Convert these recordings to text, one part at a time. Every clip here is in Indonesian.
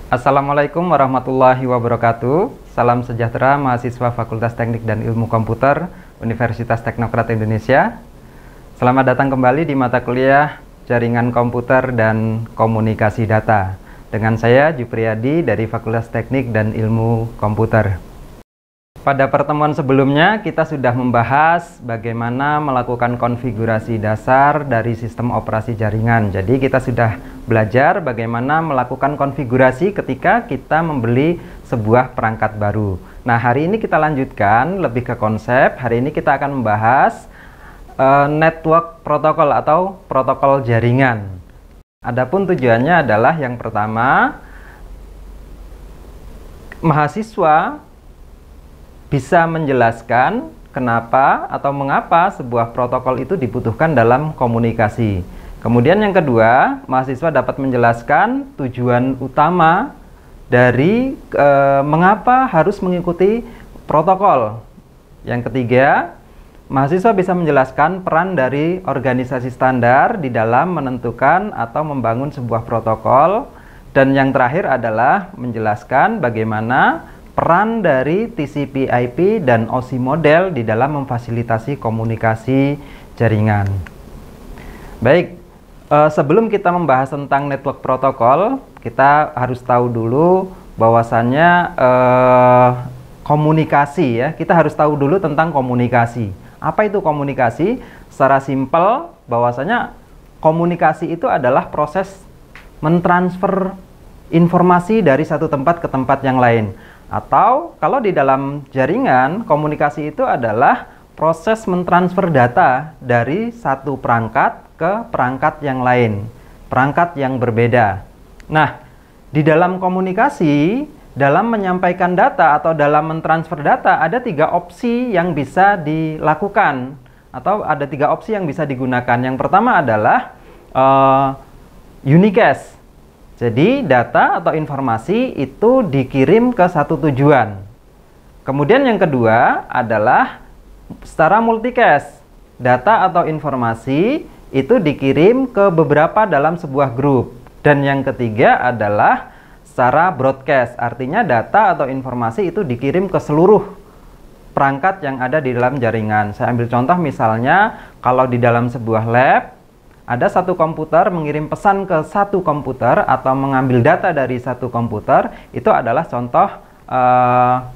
Assalamualaikum warahmatullahi wabarakatuh. Salam sejahtera mahasiswa Fakultas Teknik dan Ilmu Komputer Universitas Teknokrat Indonesia. Selamat datang kembali di mata kuliah Jaringan Komputer dan Komunikasi Data dengan saya Jupriyadi dari Fakultas Teknik dan Ilmu Komputer. Pada pertemuan sebelumnya kita sudah membahas bagaimana melakukan konfigurasi dasar dari sistem operasi jaringan. Jadi kita sudah belajar bagaimana melakukan konfigurasi ketika kita membeli sebuah perangkat baru. Nah, hari ini kita lanjutkan lebih ke konsep. Hari ini kita akan membahas network protokol atau protokol jaringan. Adapun tujuannya adalah yang pertama, mahasiswa bisa menjelaskan kenapa atau mengapa sebuah protokol itu dibutuhkan dalam komunikasi. Kemudian yang kedua, mahasiswa dapat menjelaskan tujuan utama dari mengapa harus mengikuti protokol. Yang ketiga, mahasiswa bisa menjelaskan peran dari organisasi standar di dalam menentukan atau membangun sebuah protokol. Dan yang terakhir adalah menjelaskan bagaimana peran dari TCP/IP dan OSI model di dalam memfasilitasi komunikasi jaringan. Baik, sebelum kita membahas tentang network protokol, kita harus tahu dulu bahwasannya komunikasi ya. Kita harus tahu dulu tentang komunikasi. Apa itu komunikasi? Secara simpel, bahwasanya komunikasi itu adalah proses mentransfer informasi dari satu tempat ke tempat yang lain. Atau kalau di dalam jaringan, komunikasi itu adalah proses mentransfer data dari satu perangkat ke perangkat yang lain, perangkat yang berbeda. Nah, di dalam komunikasi, dalam menyampaikan data atau dalam mentransfer data, ada 3 opsi yang bisa dilakukan atau ada 3 opsi yang bisa digunakan. Yang pertama adalah unicast. Jadi data atau informasi itu dikirim ke satu tujuan. Kemudian yang kedua adalah secara multicast. Data atau informasi itu dikirim ke beberapa dalam sebuah grup. Dan yang ketiga adalah secara broadcast. Artinya data atau informasi itu dikirim ke seluruh perangkat yang ada di dalam jaringan. Saya ambil contoh misalnya kalau di dalam sebuah lab ada satu komputer mengirim pesan ke satu komputer atau mengambil data dari satu komputer, itu adalah contoh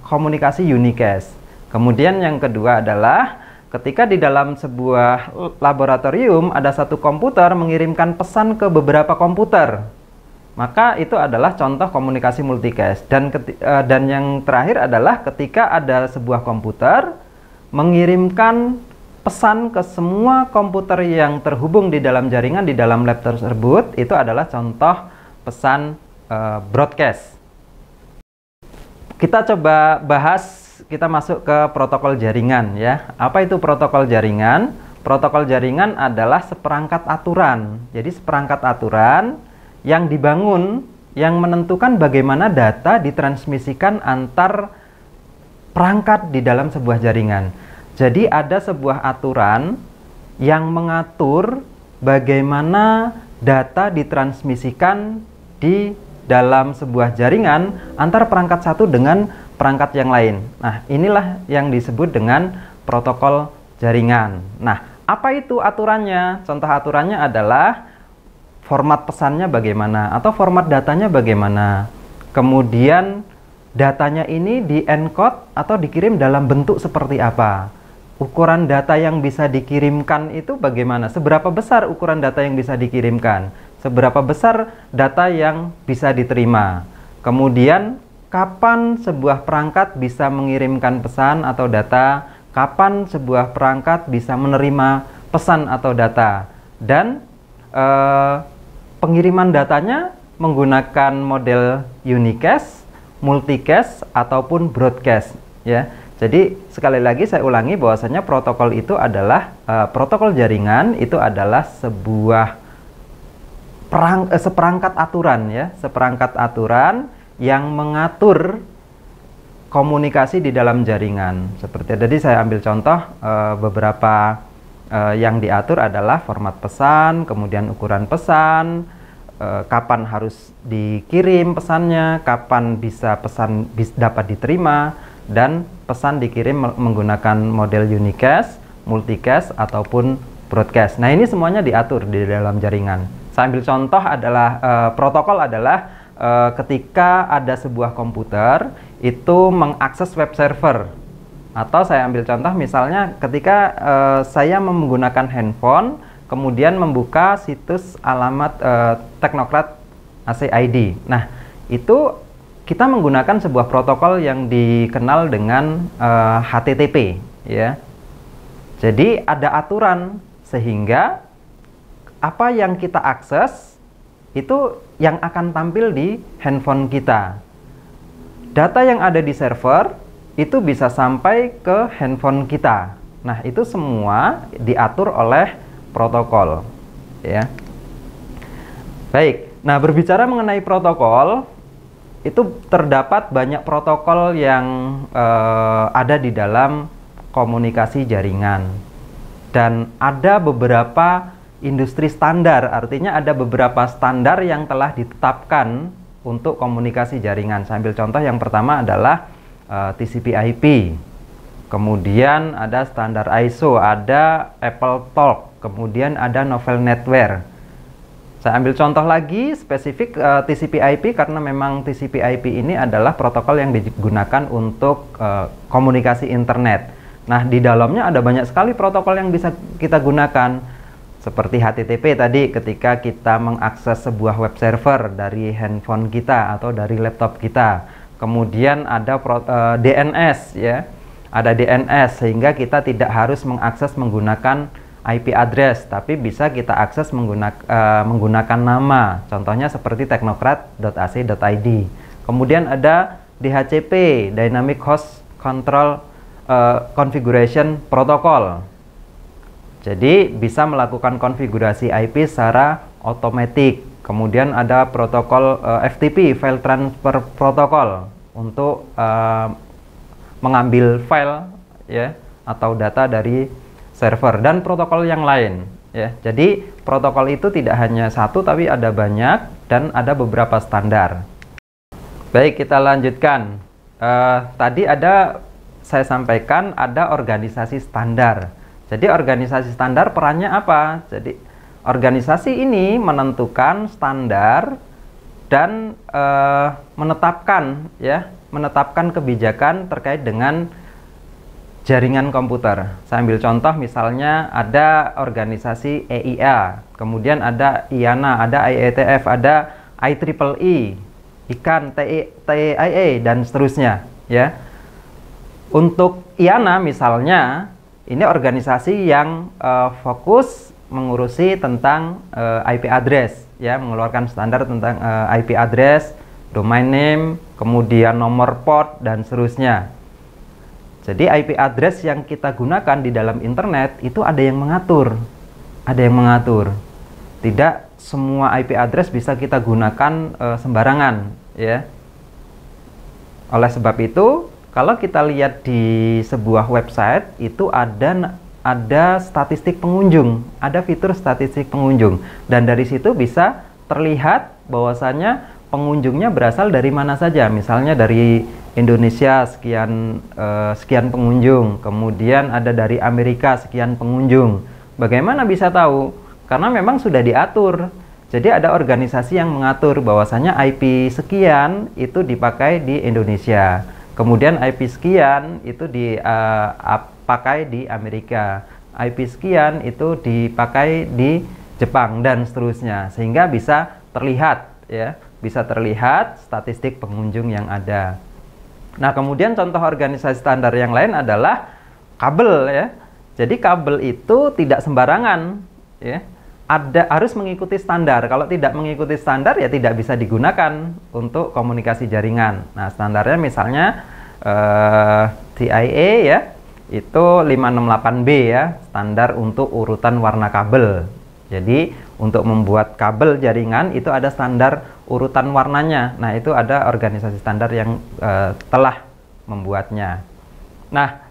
komunikasi unicast. Kemudian yang kedua adalah ketika di dalam sebuah laboratorium ada satu komputer mengirimkan pesan ke beberapa komputer, maka itu adalah contoh komunikasi multicast. Dan yang terakhir adalah ketika ada sebuah komputer mengirimkan pesan ke semua komputer yang terhubung di dalam jaringan di dalam lab tersebut, itu adalah contoh pesan broadcast. Kita coba bahas, kita masuk ke protokol jaringan ya. Apa itu protokol jaringan? Protokol jaringan adalah seperangkat aturan. Jadi seperangkat aturan yang dibangun yang menentukan bagaimana data ditransmisikan antar perangkat di dalam sebuah jaringan. Jadi ada sebuah aturan yang mengatur bagaimana data ditransmisikan di dalam sebuah jaringan antara perangkat satu dengan perangkat yang lain. Nah, inilah yang disebut dengan protokol jaringan. Nah, apa itu aturannya? Contoh aturannya adalah format pesannya bagaimana atau format datanya bagaimana. Kemudian datanya ini di-encode atau dikirim dalam bentuk seperti apa. Ukuran data yang bisa dikirimkan itu bagaimana? Seberapa besar ukuran data yang bisa dikirimkan? Seberapa besar data yang bisa diterima? Kemudian, kapan sebuah perangkat bisa mengirimkan pesan atau data? Kapan sebuah perangkat bisa menerima pesan atau data? Dan pengiriman datanya menggunakan model unicast, multicast, ataupun broadcast. Ya. Jadi sekali lagi saya ulangi bahwasanya protokol itu adalah protokol jaringan itu adalah sebuah seperangkat aturan ya, seperangkat aturan yang mengatur komunikasi di dalam jaringan. Seperti tadi saya ambil contoh beberapa yang diatur adalah format pesan, kemudian ukuran pesan, kapan harus dikirim pesannya, kapan bisa pesan dapat diterima, dan pesan dikirim menggunakan model unicast, multicast, ataupun broadcast. Nah, ini semuanya diatur di dalam jaringan. Saya ambil contoh adalah protokol adalah ketika ada sebuah komputer itu mengakses web server. Atau saya ambil contoh misalnya ketika saya menggunakan handphone, kemudian membuka situs alamat Teknokrat AC/ID. Nah, itu kita menggunakan sebuah protokol yang dikenal dengan HTTP, ya. Jadi ada aturan sehingga apa yang kita akses itu yang akan tampil di handphone kita. Data yang ada di server itu bisa sampai ke handphone kita. Nah, itu semua diatur oleh protokol, ya. Baik, nah berbicara mengenai protokol, itu terdapat banyak protokol yang ada di dalam komunikasi jaringan. Dan ada beberapa industri standar, artinya ada beberapa standar yang telah ditetapkan untuk komunikasi jaringan. Saya ambil contoh yang pertama adalah TCP/IP. Kemudian ada standar ISO, ada AppleTalk, kemudian ada Novel Network. Saya ambil contoh lagi spesifik TCP/IP karena memang TCP/IP ini adalah protokol yang digunakan untuk komunikasi internet. Nah, di dalamnya ada banyak sekali protokol yang bisa kita gunakan. Seperti HTTP tadi ketika kita mengakses sebuah web server dari handphone kita atau dari laptop kita. Kemudian ada DNS, ya. Ada DNS sehingga kita tidak harus mengakses menggunakan IP address, tapi bisa kita akses menggunakan nama. Contohnya seperti teknokrat.ac.id. Kemudian ada DHCP, Dynamic Host Control Configuration Protocol. Jadi bisa melakukan konfigurasi IP secara otomatis. Kemudian ada protokol FTP, File Transfer Protocol, untuk mengambil file, ya, atau data dari server, dan protokol yang lain, ya. Jadi protokol itu tidak hanya satu tapi ada banyak dan ada beberapa standar. Baik, kita lanjutkan. Tadi saya sampaikan ada organisasi standar. Jadi organisasi standar perannya apa? Jadi organisasi ini menentukan standar dan menetapkan kebijakan terkait dengan jaringan komputer. Saya ambil contoh misalnya ada organisasi EIA, kemudian ada IANA, ada IETF, ada IEEE, ICANN, TIA, dan seterusnya, ya. Untuk IANA misalnya, ini organisasi yang fokus mengurusi tentang IP address, ya, mengeluarkan standar tentang IP address, domain name, kemudian nomor port, dan seterusnya. Jadi IP address yang kita gunakan di dalam internet itu ada yang mengatur. Tidak semua IP address bisa kita gunakan sembarangan, ya. Oleh sebab itu, kalau kita lihat di sebuah website itu ada statistik pengunjung, ada fitur statistik pengunjung, dan dari situ bisa terlihat bahwasannya pengunjungnya berasal dari mana saja. Misalnya dari Indonesia sekian pengunjung, kemudian ada dari Amerika sekian pengunjung. Bagaimana bisa tahu? Karena memang sudah diatur. Jadi ada organisasi yang mengatur bahwasanya IP sekian itu dipakai di Indonesia, kemudian IP sekian itu dipakai di Amerika, IP sekian itu dipakai di Jepang, dan seterusnya, sehingga bisa terlihat, ya. Bisa terlihat statistik pengunjung yang ada. Nah, kemudian contoh organisasi standar yang lain adalah kabel, ya. Jadi kabel itu tidak sembarangan, ya. Harus mengikuti standar. Kalau tidak mengikuti standar, ya tidak bisa digunakan untuk komunikasi jaringan. Nah, standarnya misalnya TIA, ya, itu 568B, ya, standar untuk urutan warna kabel. Jadi untuk membuat kabel jaringan itu ada standar urutan warnanya. Nah, itu ada organisasi standar yang telah membuatnya. Nah,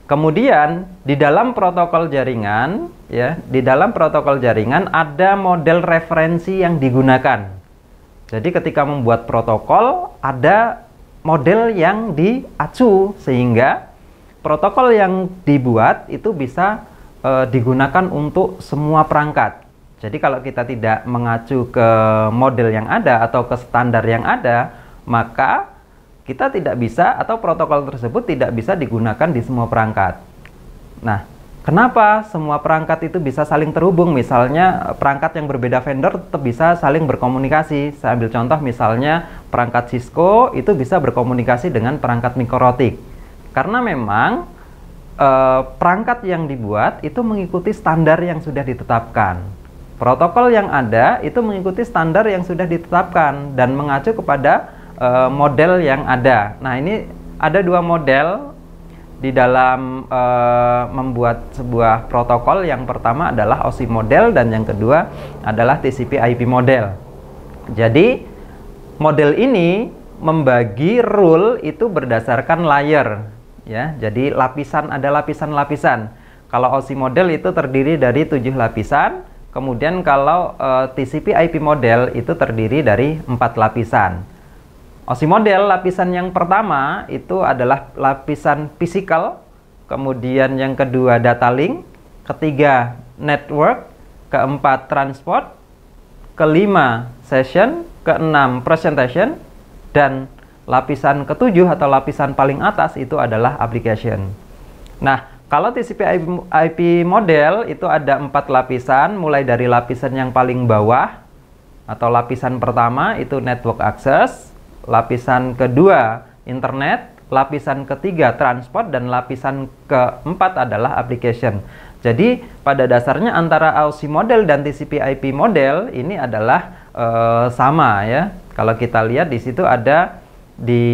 Kemudian di dalam protokol jaringan, ya, di dalam protokol jaringan ada model referensi yang digunakan. Jadi ketika membuat protokol ada model yang diacu sehingga protokol yang dibuat itu bisa digunakan untuk semua perangkat. Jadi kalau kita tidak mengacu ke model yang ada atau ke standar yang ada, maka kita tidak bisa atau protokol tersebut tidak bisa digunakan di semua perangkat. Nah, kenapa semua perangkat itu bisa saling terhubung? Misalnya perangkat yang berbeda vendor tetap bisa saling berkomunikasi. Saya ambil contoh misalnya perangkat Cisco itu bisa berkomunikasi dengan perangkat Mikrotik. Karena memang perangkat yang dibuat itu mengikuti standar yang sudah ditetapkan. Protokol yang ada itu mengikuti standar yang sudah ditetapkan dan mengacu kepada model yang ada. Nah, ini ada dua model di dalam membuat sebuah protokol. Yang pertama adalah OSI model dan yang kedua adalah TCP/IP model. Jadi model ini membagi rule itu berdasarkan layer, ya. Jadi lapisan, ada lapisan-lapisan. Kalau OSI model itu terdiri dari 7 lapisan. Kemudian kalau TCP/IP model itu terdiri dari 4 lapisan. OSI model lapisan yang pertama itu adalah lapisan physical, kemudian yang kedua data link, ketiga network, keempat transport, kelima session, keenam presentation, dan lapisan ketujuh atau lapisan paling atas itu adalah application. Nah, kalau TCP/IP model itu ada 4 lapisan, mulai dari lapisan yang paling bawah atau lapisan pertama itu network access, lapisan kedua internet, lapisan ketiga transport, dan lapisan keempat adalah application. Jadi pada dasarnya antara OSI model dan TCP/IP model ini adalah sama, ya. Kalau kita lihat di situ ada di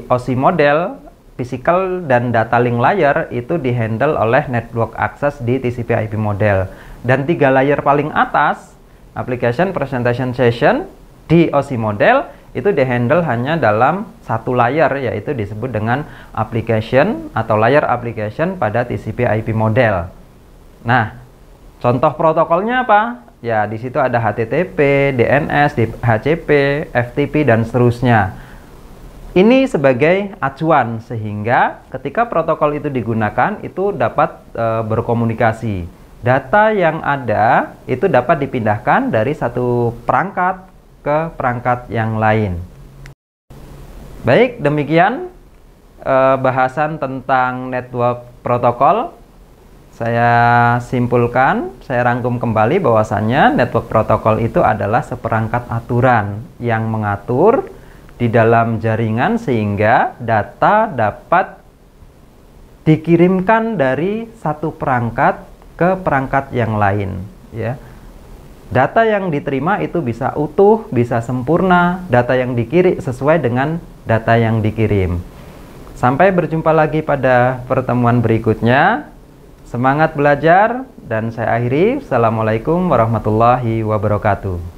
OSI model physical dan data link layer itu dihandle oleh network access di TCP/IP model, dan 3 layer paling atas application, presentation, session di OSI model itu dihandle hanya dalam 1 layer, yaitu disebut dengan application atau layer application pada TCP/IP model. Nah, contoh protokolnya apa? Ya, di situ ada HTTP, DNS, DHCP, FTP, dan seterusnya. Ini sebagai acuan sehingga ketika protokol itu digunakan itu dapat berkomunikasi. Data yang ada itu dapat dipindahkan dari satu perangkat ke perangkat yang lain. Baik, demikian bahasan tentang network protokol. Saya simpulkan, saya rangkum kembali bahwasannya network protokol itu adalah seperangkat aturan yang mengatur di dalam jaringan sehingga data dapat dikirimkan dari satu perangkat ke perangkat yang lain, ya. Data yang diterima itu bisa utuh, bisa sempurna, data yang dikirim sesuai dengan data yang dikirim. Sampai berjumpa lagi pada pertemuan berikutnya. Semangat belajar, dan saya akhiri. Assalamualaikum warahmatullahi wabarakatuh.